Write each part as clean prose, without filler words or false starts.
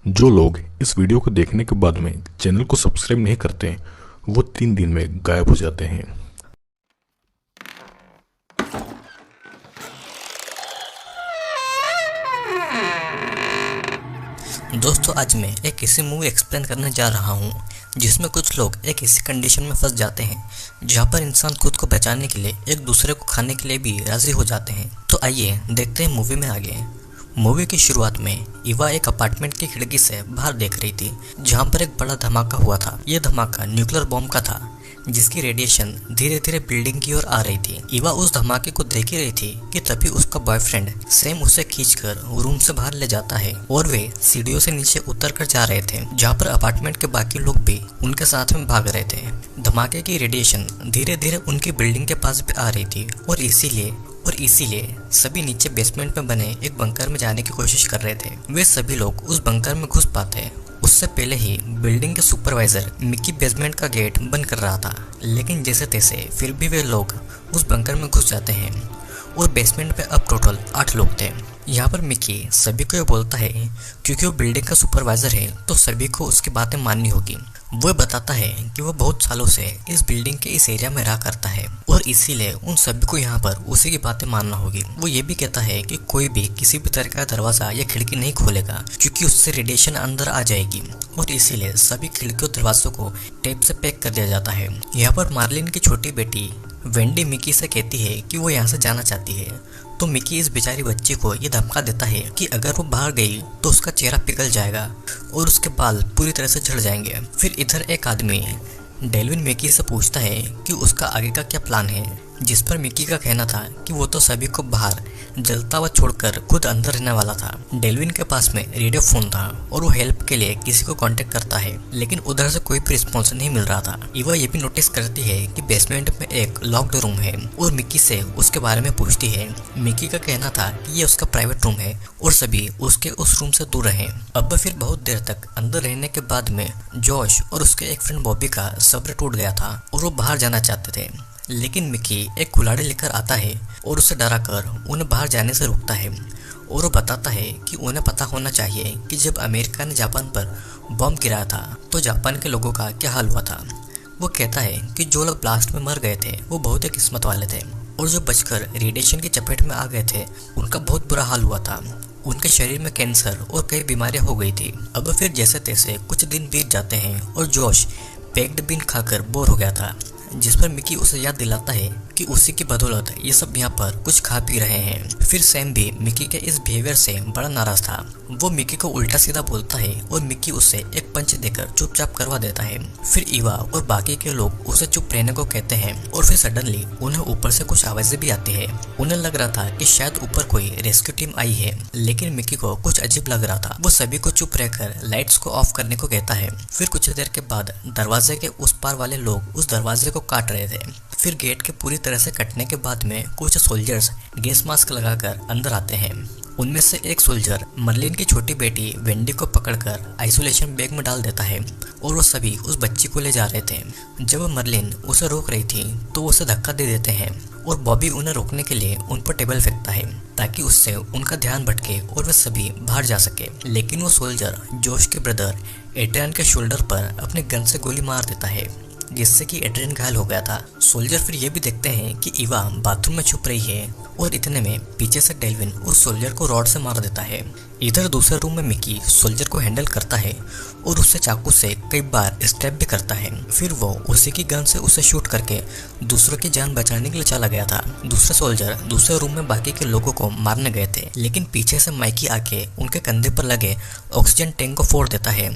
जो लोग इस वीडियो को देखने के बाद में चैनल को सब्सक्राइब नहीं करते वो 3 दिन में गायब हो जाते हैं। दोस्तों, आज मैं एक ऐसी मूवी एक्सप्लेन करने जा रहा हूँ जिसमें कुछ लोग एक ऐसी कंडीशन में फंस जाते हैं जहाँ पर इंसान खुद को बचाने के लिए एक दूसरे को खाने के लिए भी राजी हो जाते हैं। तो आइए देखते हैं मूवी में आगे। मूवी की शुरुआत में इवा एक अपार्टमेंट की खिड़की से बाहर देख रही थी जहाँ पर एक बड़ा धमाका हुआ था। यह धमाका न्यूक्लियर बॉम्ब का था जिसकी रेडिएशन धीरे धीरे बिल्डिंग की ओर आ रही थी। इवा उस धमाके को देख ही रही थी कि तभी उसका बॉयफ्रेंड सैम उसे खींचकर रूम से बाहर ले जाता है और वे सीढ़ियों से नीचे उतर कर जा रहे थे जहाँ पर अपार्टमेंट के बाकी लोग भी उनके साथ में भाग रहे थे। धमाके की रेडिएशन धीरे धीरे उनकी बिल्डिंग के पास भी आ रही थी और इसीलिए सभी नीचे बेसमेंट में बने एक बंकर में जाने की कोशिश कर रहे थे। वे सभी लोग उस बंकर में घुस पाते उससे पहले ही बिल्डिंग के सुपरवाइजर मिकी बेसमेंट का गेट बंद कर रहा था, लेकिन जैसे तैसे फिर भी वे लोग उस बंकर में घुस जाते हैं और बेसमेंट पे अब टोटल 8 लोग थे। यहाँ पर मिकी सभी को ये बोलता है क्योंकि वो बिल्डिंग का सुपरवाइजर है तो सभी को उसकी बातें माननी होगी। वो बताता है कि वो बहुत सालों से इस बिल्डिंग के इस एरिया में रहा करता है और इसीलिए उन सभी को यहाँ पर उसी की बातें मानना होगी। वो ये भी कहता है कि कोई भी किसी भी तरह का दरवाजा या खिड़की नहीं खोलेगा क्योंकि उससे रेडिएशन अंदर आ जाएगी और इसीलिए सभी खिड़कियों दरवाजों को टेप से पैक कर दिया जाता है। यहाँ पर मार्लिन की छोटी बेटी वेंडी मिकी से कहती है कि वो यहाँ से जाना चाहती है तो मिकी इस बेचारी बच्ची को ये धमका देता है कि अगर वो बाहर गई तो उसका चेहरा पिघल जाएगा और उसके बाल पूरी तरह से झड़ जाएंगे। फिर इधर एक आदमी डेल्विन मिकी से पूछता है कि उसका आगे का क्या प्लान है, जिस पर मिकी का कहना था कि वो तो सभी को बाहर जलता हुआ छोड़कर खुद अंदर रहने वाला था। डेल्विन के पास में रेडियो फोन था और वो हेल्प के लिए किसी को कांटेक्ट करता है, लेकिन उधर से कोई भी रिस्पॉन्स नहीं मिल रहा था। इवा ये भी नोटिस करती है कि बेसमेंट में एक लॉक्ड रूम है और मिकी से उसके बारे में पूछती है। मिकी का कहना था कि ये उसका प्राइवेट रूम है और सभी उसके उस रूम से दूर रहे। अब फिर बहुत देर तक अंदर रहने के बाद में जॉश और उसके एक फ्रेंड बॉबी का सब्र टूट गया था और वो बाहर जाना चाहते थे, लेकिन मिकी एक कुल्हाड़ी लेकर आता है और उसे डराकर उन्हें बाहर जाने से रोकता है और वो बताता है कि उन्हें पता होना चाहिए कि जब अमेरिका ने जापान पर बॉम्ब गिराया था तो जापान के लोगों का क्या हाल हुआ था। वो कहता है कि जो लोग ब्लास्ट में मर गए थे वो बहुत ही किस्मत वाले थे और जो बचकर रेडिएशन की चपेट में आ गए थे उनका बहुत बुरा हाल हुआ था। उनके शरीर में कैंसर और कई बीमारियां हो गई थी। अब फिर जैसे तैसे कुछ दिन बीत जाते हैं और जोश पैक्ड बीन खाकर बोर हो गया था, जिस पर मिकी उसे याद दिलाता है कि उसी की बदौलत ये सब यहाँ पर कुछ खा पी रहे हैं। फिर सैम भी मिकी के इस बिहेवियर से बड़ा नाराज था। वो मिकी को उल्टा सीधा बोलता है और मिकी उसे एक पंच देकर चुपचाप करवा देता है। फिर इवा और बाकी के लोग उसे चुप रहने को कहते हैं और फिर सडनली उन्हें ऊपर से कुछ आवाजें भी आती है। उन्हें लग रहा था कि शायद ऊपर कोई रेस्क्यू टीम आई है, लेकिन मिकी को कुछ अजीब लग रहा था। वो सभी को चुप रहकर लाइट्स को ऑफ करने को कहता है। फिर कुछ देर के बाद दरवाजे के उस पार वाले लोग उस दरवाजे को काट रहे थे। फिर गेट के पूरी तरह से कटने के बाद में कुछ सोल्जर्स गैस मास्क लगाकर अंदर आते हैं। उनमें से एक सोल्जर मर्लिन की छोटी बेटी वेंडी को पकड़कर आइसोलेशन बैग में डाल देता है और वो सभी उस बच्ची को ले जा रहे थे। जब मर्लिन उसे रोक रही थी तो वो उसे धक्का दे देते हैं और बॉबी उन्हें रोकने के लिए उन पर टेबल फेंकता है ताकि उससे उनका ध्यान भटके और वे सभी बाहर जा सके। लेकिन वो सोल्जर जोश के ब्रदर एड्रियन के शोल्डर पर अपने गन से गोली मार देता है, जिससे कि एड्रियन घायल हो गया था। सोल्जर फिर ये भी देखते हैं कि इवा बाथरूम में छुप रही है और इतने में पीछे से डेल्विन उस सोल्जर को रॉड से मार देता है। इधर दूसरे रूम में मिकी सोल्जर को हैंडल करता है और उससे चाकू से कई बार स्टैब भी करता है। फिर वो उसी की गन से उसे शूट करके दूसरों की जान बचाने के लिए चला गया था। दूसरे सोल्जर दूसरे रूम में बाकी के लोगों को मारने गए थे, लेकिन पीछे से माइकी आके उनके कंधे पर लगे ऑक्सीजन टैंक को फोड़ देता है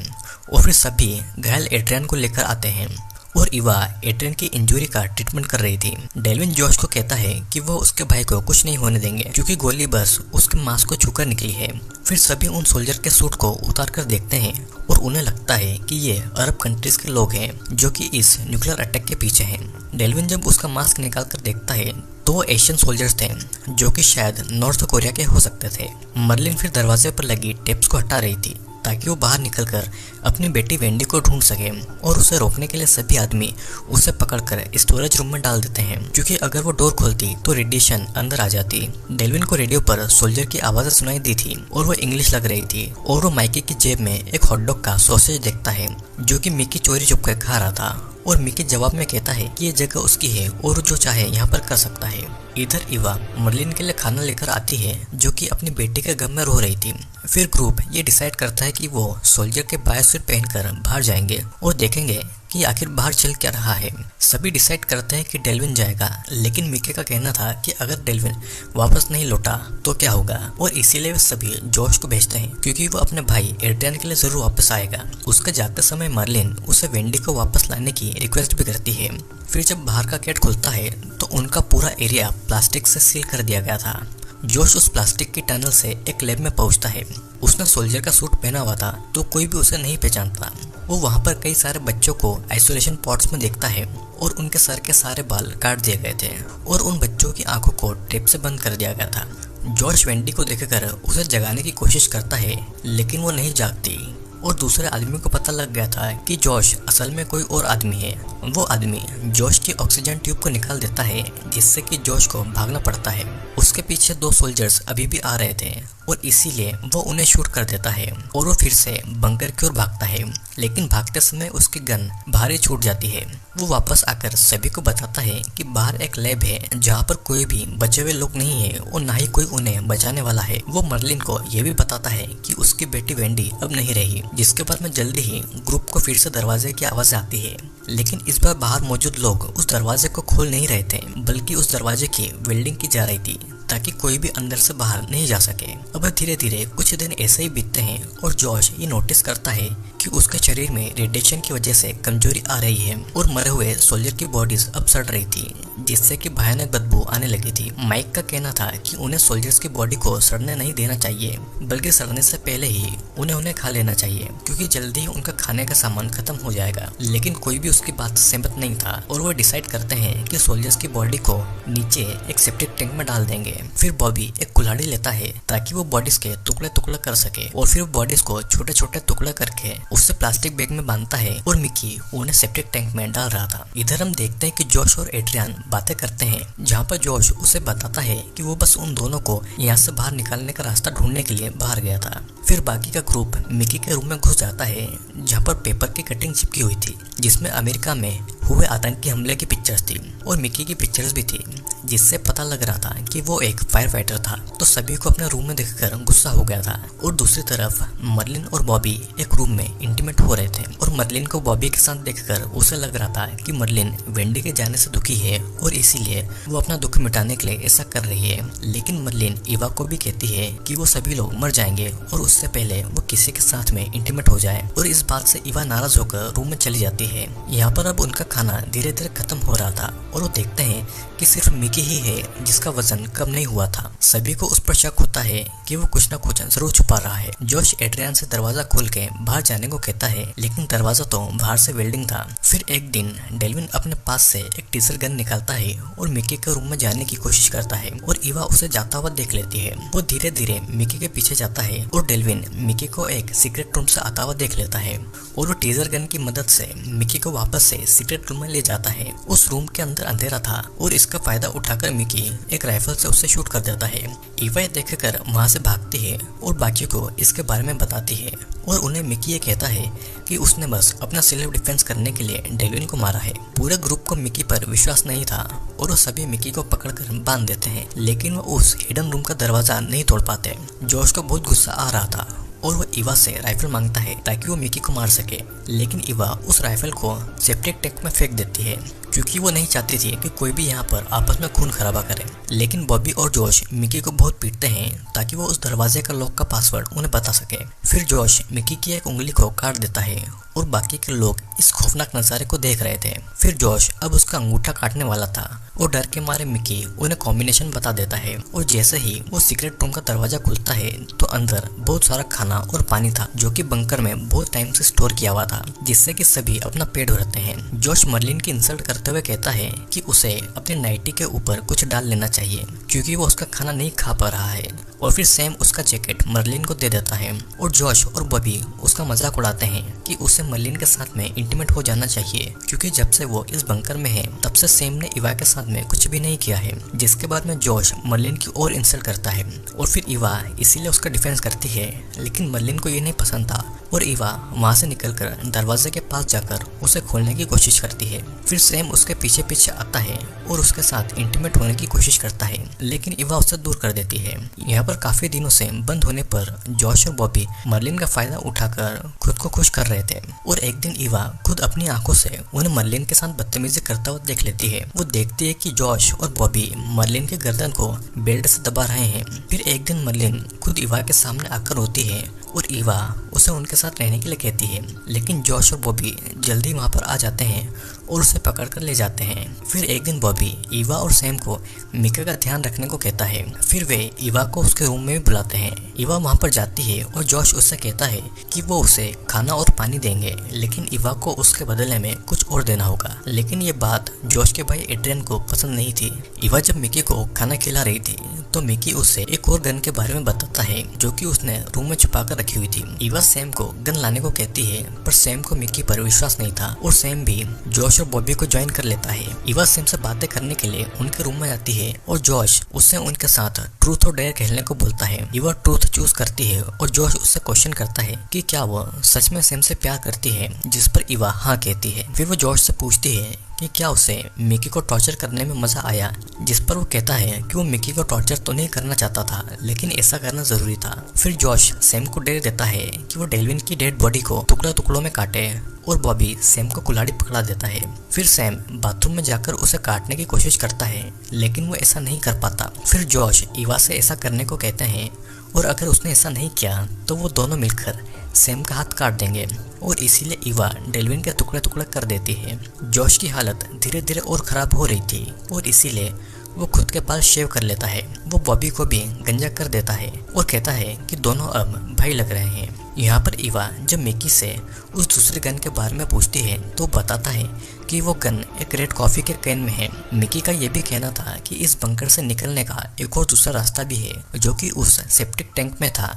और फिर सभी घायल एड्रियन को लेकर आते हैं और इवा एड्रियन की इंजरी का ट्रीटमेंट कर रही थी। डेल्विन जॉश को कहता है कि वो उसके भाई को कुछ नहीं होने देंगे क्योंकि गोली बस उसके मांस को छूकर निकली है। फिर सभी उन सोल्जर के सूट को उतार कर देखते हैं और उन्हें लगता है कि ये अरब कंट्रीज के लोग हैं जो कि इस न्यूक्लियर अटैक के पीछे हैं। डेल्विन जब उसका मास्क निकाल कर देखता है तो वो एशियन सोल्जर्स थे जो कि शायद नॉर्थ कोरिया के हो सकते थे। मर्लिन फिर दरवाजे पर लगी टेप्स को हटा रही थी ताकि वो बाहर निकलकर अपनी बेटी वेंडी को ढूंढ सके, और उसे रोकने के लिए सभी आदमी उसे पकड़कर स्टोरेज रूम में डाल देते हैं, क्योंकि अगर वो डोर खोलती तो रेडिएशन अंदर आ जाती। डेल्विन को रेडियो पर सोल्जर की आवाज़ें सुनाई दी थी और वो इंग्लिश लग रही थी, और वो माइकी की जेब में एक हॉटडॉग का सॉसेज देखता है जो कि मिकी चोरी छुप कर खा रहा था, और मिकी जवाब में कहता है कि ये जगह उसकी है और जो चाहे यहाँ पर कर सकता है। इधर इवा मर्लिन के लिए खाना लेकर आती है जो कि अपनी बेटी के गम में रो रही थी। फिर ग्रुप ये डिसाइड करता है कि वो सोल्जर के बायोसूट पहनकर बाहर जाएंगे और देखेंगे कि आखिर बाहर चल क्या रहा है। सभी डिसाइड करते हैं कि डेल्विन जाएगा, लेकिन मिकी का कहना था कि अगर डेल्विन वापस नहीं लौटा तो क्या होगा, और इसीलिए वे सभी जॉश को भेजते हैं क्योंकि वो अपने भाई एड्रियन के लिए जरूर वापस आएगा। उसके जाते समय मर्लिन उसे वेंडी को वापस लाने की रिक्वेस्ट भी करती है। फिर जब बाहर का गेट खुलता है तो उनका पूरा एरिया प्लास्टिक से सील कर दिया गया था। जोश उस प्लास्टिक की टनल से एक लैब में पहुंचता है। उसने सोल्जर का सूट पहना हुआ था तो कोई भी उसे नहीं पहचानता। वो वहां पर कई सारे बच्चों को आइसोलेशन पॉड्स में देखता है और उनके सर के सारे बाल काट दिए गए थे और उन बच्चों की आंखों को टेप से बंद कर दिया गया था। जॉश वेंडी को देखकर उसे जगाने की कोशिश करता है, लेकिन वो नहीं जागती, और दूसरे आदमी को पता लग गया था कि जॉश असल में कोई और आदमी है। वो आदमी जॉश की ऑक्सीजन ट्यूब को निकाल देता है, जिससे कि जॉश को भागना पड़ता है। उसके पीछे 2 सोल्जर्स अभी भी आ रहे थे और इसीलिए वो उन्हें शूट कर देता है और वो फिर से बंकर की ओर भागता है, लेकिन भागते समय उसकी गन बाहर ही छूट जाती है। वो वापस आकर सभी को बताता है कि बाहर एक लैब है जहाँ पर कोई भी बचे हुए लोग नहीं है और ना ही कोई उन्हें बचाने वाला है। वो मर्लिन को ये भी बताता है कि उसकी बेटी वेंडी अब नहीं रही, जिसके बाद में जल्दी ही ग्रुप को फिर से दरवाजे की आवाज आती है, लेकिन इस बार बाहर मौजूद लोग उस दरवाजे को खोल नहीं रहे थे, बल्कि उस दरवाजे की वेल्डिंग की जा रही थी ताकि कोई भी अंदर से बाहर नहीं जा सके। अब धीरे धीरे कुछ दिन ऐसे ही बीतते हैं और जॉश ये नोटिस करता है कि उसके शरीर में रेडिएशन की वजह से कमजोरी आ रही है और मरे हुए सोल्जर की बॉडीज अब सड़ रही थी, जिससे कि भयानक बदबू आने लगी थी। माइक का कहना था कि उन्हें सोल्जर्स की बॉडी को सड़ने नहीं देना चाहिए, बल्कि सड़ने से पहले ही उन्हें खा लेना चाहिए, क्योंकि जल्दी ही उनका खाने का सामान खत्म हो जाएगा। लेकिन कोई भी उसकी बात से सहमत नहीं था और वो डिसाइड करते हैं कि सोल्जर्स की बॉडी को नीचे एक सेप्टिक टैंक में डाल देंगे। फिर बॉबी एक कुल्हाड़ी लेता है ताकि वो बॉडीज के टुकड़े टुकड़े कर सके, और फिर बॉडीज को छोटे छोटे टुकड़े करके उससे प्लास्टिक बैग में बांधता है और मिकी उन्हें सेप्टिक टैंक में डाल रहा था। इधर हम देखते हैं कि जॉश और एड्रियन बातें करते हैं, जहाँ पर जॉश उसे बताता है कि वो बस उन दोनों को यहाँ से बाहर निकालने का रास्ता ढूंढने के लिए बाहर गया था। फिर बाकी का ग्रुप मिकी के रूम में घुस जाता है, जहाँ पर पेपर की कटिंग चिपकी हुई थी जिसमें अमेरिका में हुए आतंकी हमले की पिक्चर्स थी और मिकी की पिक्चर्स भी थी, जिससे पता लग रहा था कि वो एक फायर फाइटर था। तो सभी को अपने रूम में देखकर गुस्सा हो गया था। और दूसरी तरफ मर्लिन और बॉबी एक रूम में इंटीमेट हो रहे थे और मर्लिन को बॉबी के साथ देखकर उसे लग रहा था कि मर्लिन वेंडी के जाने से दुखी है और इसीलिए वो अपना दुख मिटाने के लिए ऐसा कर रही है। लेकिन मर्लिन इवा को भी कहती है कि वो सभी लोग मर जाएंगे और उससे पहले वो किसी के साथ में इंटीमेट हो जाए, और इस बात से इवा नाराज होकर रूम में चली जाती है। यहाँ पर अब उनका खाना धीरे धीरे खत्म हो रहा था और वो देखते हैं कि सिर्फ मिकी ही है जिसका वजन कम नहीं हुआ था। सभी को उस पर शक होता है कि वो कुछ ना कुछ जरूर छुपा रहा है। जोश एड्रियन से दरवाजा खोल के बाहर जाने को कहता है, लेकिन दरवाजा तो बाहर से वेल्डिंग था। फिर एक दिन डेल्विन अपने पास से एक टीजर गन निकालता है और मिकी के रूम में जाने की कोशिश करता है और इवा उसे जाता हुआ देख लेती है। वो धीरे धीरे मिकी के पीछे जाता है और डेल्विन मिकी को एक सीक्रेट रूम से आता हुआ देख लेता है और वो टीजर गन की मदद से मिकी को वापस से सीक्रेट रूम में ले जाता है। उस रूम के अंदर अंधेरा था और इसका फायदा उठाकर मिकी एक राइफल से उसे शूट कर देता है। इवा देखकर वहां से भागती है और बाकी को इसके बारे में बताती है और उन्हें मिकी ये कहता है कि उसने बस अपना सेल्फ डिफेंस करने के लिए डेल्विन को मारा है। पूरे ग्रुप को मिकी पर विश्वास नहीं था और वो सभी मिकी को पकड़कर बांध देते हैं, लेकिन वो उस हिडन रूम का दरवाजा नहीं तोड़ पाते। जोश को बहुत गुस्सा आ रहा था और वो इवा से राइफल मांगता है ताकि वो मिकी को मार सके, लेकिन इवा उस राइफल को सेप्टिक टैंक में फेंक देती है क्योंकि वो नहीं चाहती थी कि कोई भी यहाँ पर आपस में खून खराबा करे। लेकिन बॉबी और जोश मिकी को बहुत पीटते हैं ताकि वो उस दरवाजे का लॉक का पासवर्ड उन्हें बता सके। फिर जोश मिकी की एक उंगली को काट देता है और बाकी के लोग इस खौफनाक नज़ारे को देख रहे थे। फिर जोश अब उसका अंगूठा काटने वाला था और डर के मारे मिकी उन्हें कॉम्बिनेशन बता देता है और जैसे ही वो सीक्रेट रूम का दरवाजा खुलता है तो अंदर बहुत सारा खाना और पानी था जो कि बंकर में बहुत टाइम से स्टोर किया हुआ था, जिससे कि सभी अपना पेट भरते हैं। जोश मर्लिन की इंसल्ट करता करते हुए कहता है कि उसे अपनी नाइटी के ऊपर कुछ डाल लेना चाहिए क्योंकि वो उसका खाना नहीं खा पा रहा है। और फिर सैम उसका जैकेट मर्लिन को दे देता है और जॉश और बॉबी उसका मजाक उड़ाते हैं कि उसे मर्लिन के साथ में इंटीमेट हो जाना चाहिए क्योंकि जब से वो इस बंकर में है तब से सैम ने इवा के साथ में कुछ भी नहीं किया है। जिसके बाद में जॉश मर्लिन की और इंसल्ट करता है और फिर इवा इसीलिए उसका डिफेंस करती है, लेकिन मर्लिन को ये नहीं पसंद था और इवा वहां से निकलकर दरवाजे के पास जाकर उसे खोलने की कोशिश करती है। फिर सैम उसके पीछे पीछे आता है और उसके साथ इंटीमेट होने की कोशिश करता है, लेकिन इवा उसे दूर कर देती है। यहाँ पर काफी दिनों से बंद होने पर जॉश और बॉबी मर्लिन का फायदा उठाकर खुद को खुश कर रहे थे और एक दिन इवा खुद अपनी आंखों से उन्हें मर्लिन के साथ बदतमीजी करता हुआ देख लेती है। वो देखती है कि जॉश और बॉबी मर्लिन के गर्दन को बेल्ट से दबा रहे हैं। फिर एक दिन मर्लिन खुद इवा के सामने आकर रोती है और इवा उसे उनके साथ रहने के लिए कहती है, लेकिन जॉश और बॉबी जल्दी वहां पर आ जाते हैं और उसे पकड़ कर ले जाते हैं। फिर एक दिन बॉबी इवा और सैम को मिका का ध्यान रखने को कहता है। फिर वे इवा को उसके रूम में भी बुलाते हैं। इवा वहां पर जाती है और जॉश उससे कहता है कि वो उसे खाना और पानी देंगे, लेकिन इवा को उसके बदले में कुछ और देना होगा। लेकिन ये बात जॉश के भाई एड्रियन को पसंद नहीं थी। इवा जब मिकी को खाना खिला रही थी तो मिकी उससे एक और गन के बारे में बताता है जो कि उसने रूम में छुपा कर रखी हुई थी। इवा सैम को गन लाने को कहती है, पर सैम को मिकी पर विश्वास नहीं था और सैम भी जॉश और बॉबी को ज्वाइन कर लेता है। इवा सैम से बातें करने के लिए उनके रूम में जाती है और जॉश उससे उनके साथ ट्रूथ और डेयर खेलने को बोलता है। इवा ट्रूथ चूज करती है और जॉश उससे क्वेश्चन करता है कि क्या वो सच में सैम से प्यार करती है, जिस पर इवा हाँ कहती है। फिर वो जॉश से पूछती है कि क्या उसे मिकी को टॉर्चर करने में मजा आया, जिस पर वो कहता है कि वो मिकी को टॉर्चर तो नहीं करना चाहता था, लेकिन ऐसा करना जरूरी था। फिर जॉश सैम को डेयर देता है कि वो डेल्विन की डेड बॉडी को टुकड़ों में काटे और बॉबी सैम को कुल्हाड़ी पकड़ा देता है। फिर सैम बाथरूम में जाकर उसे काटने की कोशिश करता है, लेकिन वो ऐसा नहीं कर पाता। फिर जॉश इवा से ऐसा करने को कहते हैं और अगर उसने ऐसा नहीं किया तो वो दोनों मिलकर सैम का हाथ काट देंगे और इसीलिए इवा डेल्विन के टुकड़े कर देती है। जॉश की हालत धीरे धीरे और खराब हो रही थी और इसीलिए वो खुद के बाल शेव कर लेता है। वो बॉबी को भी गंजा कर देता है और कहता है कि दोनों अब भाई लग रहे हैं। यहाँ पर इवा जब मिकी से उस दूसरे गन के बारे में पूछती है तो बताता है कि वो गन एक रेड कॉफी के कैन में है। मिकी का ये भी कहना था कि इस बंकर से निकलने का एक और दूसरा रास्ता भी है जो कि उस सेप्टिक टैंक में था,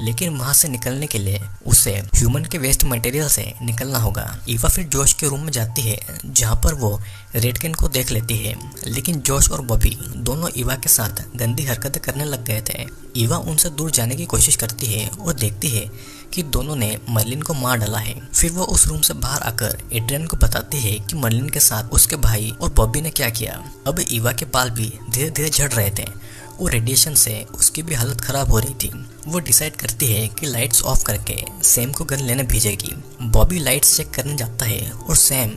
लेकिन वहां से निकलने के लिए उसे ह्यूमन के वेस्ट मटेरियल से निकलना होगा। इवा फिर जॉश के रूम में जाती है जहां पर वो रेड कैन को देख लेती है, लेकिन जॉश और बॉबी दोनों इवा के साथ गंदी हरकतें करने लग गए थे। इवा उनसे दूर जाने की कोशिश करती है और देखती है कि दोनों ने मर्लिन को मार डाला है। फिर वो उस रूम से बाहर आकर एड्रियन को बताती है कि मर्लिन के साथ उसके भाई और बॉबी ने क्या किया। अब इवा के बाल भी धीरे धीरे झड़ रहे थे और रेडिएशन से उसकी भी हालत खराब हो रही थी। वो डिसाइड करती है कि लाइट्स ऑफ करके सैम को गन लेने भेजेगी। बॉबी लाइट्स चेक करने जाता है और सैम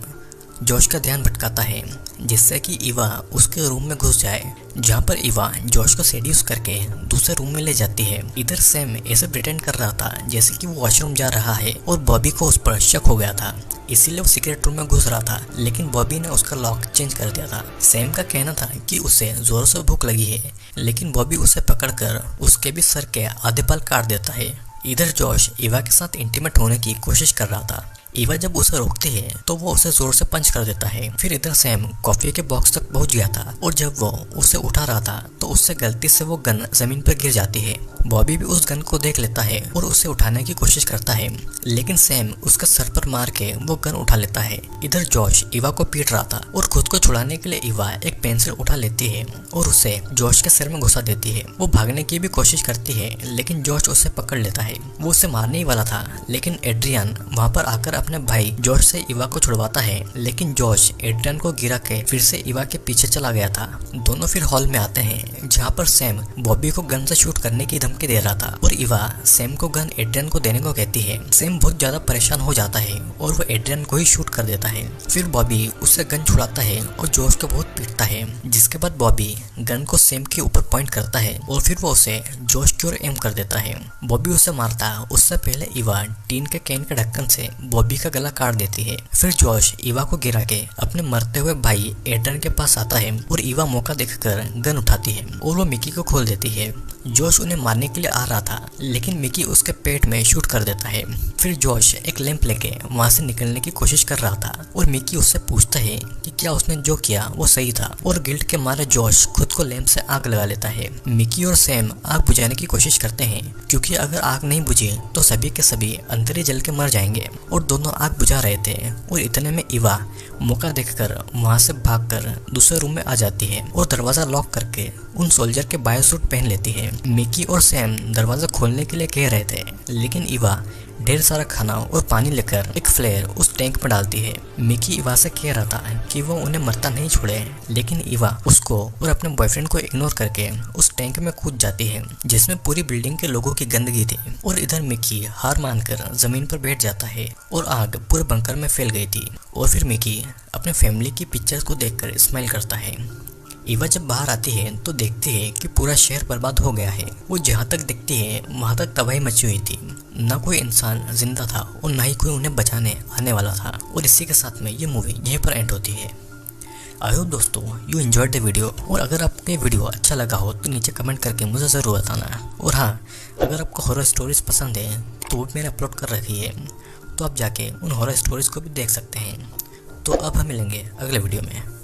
जॉश का ध्यान भटकाता है जिससे कि इवा उसके रूम में घुस जाए, जहाँ पर इवा जॉश को सेड्यूस करके दूसरे रूम में ले जाती है। इधर सैम ऐसे प्रिटेंड कर रहा था जैसे कि वो वॉशरूम जा रहा है और बॉबी को उस पर शक हो गया था, इसीलिए वो सीक्रेट रूम में घुस रहा था, लेकिन बॉबी ने उसका लॉक चेंज कर दिया था। सैम का कहना था कि उसे जोर से भूख लगी है, लेकिन बॉबी उसे पकड़कर उसके भी सर के आधे बाल काट देता है। इधर जॉश इवा के साथ इंटीमेट होने की कोशिश कर रहा था। इवा जब उसे रोकती है तो वो उसे जोर से पंच कर देता है। फिर इधर सैम कॉफी के बॉक्स तक पहुंच गया था और जब वो उसे उठा रहा था तो उससे गलती से वो गन जमीन पर गिर जाती है। बॉबी भी उस गन को देख लेता है और उसे उठाने की कोशिश करता है, लेकिन सैम उसके सर पर मार के वो गन उठा लेता है। इधर जॉश इवा को पीट रहा था और खुद को छुड़ाने के लिए इवा एक पेंसिल उठा लेती है और उसे जॉश के सिर में घुसा देती है। वो भागने की भी कोशिश करती है, लेकिन जॉश उसे पकड़ लेता है। वो उसे मारने ही वाला था, लेकिन एड्रियन वहाँ पर आकर अपने भाई जॉश से इवा को छुड़वाता है, लेकिन जॉश एड्रियन को गिरा के फिर से इवा के पीछे चला गया था। दोनों फिर हॉल में आते हैं जहाँ पर सैम बॉबी को गन से शूट करने की धमकी दे रहा था और इवा सैम को गन एड्रियन को देने को कहती है। सैम बहुत ज्यादा परेशान हो जाता है और वो एड्रियन को ही शूट कर देता है। फिर बॉबी उससे गन छुड़ाता है और जॉश को बहुत पीटता है, जिसके बाद बॉबी गन को सैम के ऊपर पॉइंट करता है और फिर वो उसे जॉश की ओर एम कर देता है। बॉबी उसे मारता उससे पहले इवा टीन के कैन के ढक्कन से बॉबी बॉबी का गला काट देती है। फिर जॉश ईवा को गिरा के अपने मरते हुए भाई एड्रियन के पास आता है और ईवा मौका देखकर गन उठाती है और वो मिकी को खोल देती है। जॉश उन्हें मारने के लिए आ रहा था, लेकिन मिकी उसके पेट में शूट कर देता है। फिर जॉश एक लैंप लेके वहां से निकलने की कोशिश कर रहा था और मिकी उससे पूछता है कि क्या उसने जो किया वो सही था, और गिल्ट के मारे जॉश खुद को लैंप से आग लगा लेता है। मिकी और सैम आग बुझाने की कोशिश करते हैं, क्योंकि अगर आग नहीं बुझी तो सभी के सभी अंदर ही जल के मर जाएंगे, और दोनों आग बुझा रहे थे। और इतने में ईवा मौका देखकर वहां से भागकर दूसरे रूम में आ जाती है और दरवाजा लॉक करके उन सोल्जर के बायोसूट पहन लेती है। मिकी और सैम दरवाजा खोलने के लिए कह रहे थे, लेकिन ईवा ढेर सारा खाना और पानी लेकर एक फ्लेयर उस टैंक में डालती है। मिकी ईवा से कह रहा था कि वो उन्हें मरता नहीं छोड़े, लेकिन ईवा उसको और अपने बॉयफ्रेंड को इग्नोर करके उस टैंक में कूद जाती है, जिसमें पूरी बिल्डिंग के लोगों की गंदगी थी। और इधर मिकी हार मानकर जमीन पर बैठ जाता है और आग पूरे बंकर में फैल गई थी। और फिर मिकी अपने फैमिली की पिक्चर्स को देखकर स्माइल करता है। ईवा जब बाहर आती है तो देखती है कि पूरा शहर बर्बाद हो गया है। वो जहाँ तक दिखती है वहाँ तक तबाही मची हुई थी, ना कोई इंसान जिंदा था और ना ही कोई उन्हें बचाने आने वाला था। और इसी के साथ में ये मूवी यहीं पर एंड होती है। आई होप दोस्तों यू एंजॉयड द वीडियो, और अगर आपको ये वीडियो अच्छा लगा हो तो नीचे कमेंट करके मुझे ज़रूर बताना। और हाँ, अगर आपको हॉरर स्टोरीज पसंद है तो वो मैंने अपलोड कर रखी है, तो आप जाके उन हॉरर स्टोरीज को भी देख सकते हैं। तो अब हम मिलेंगे अगले वीडियो में।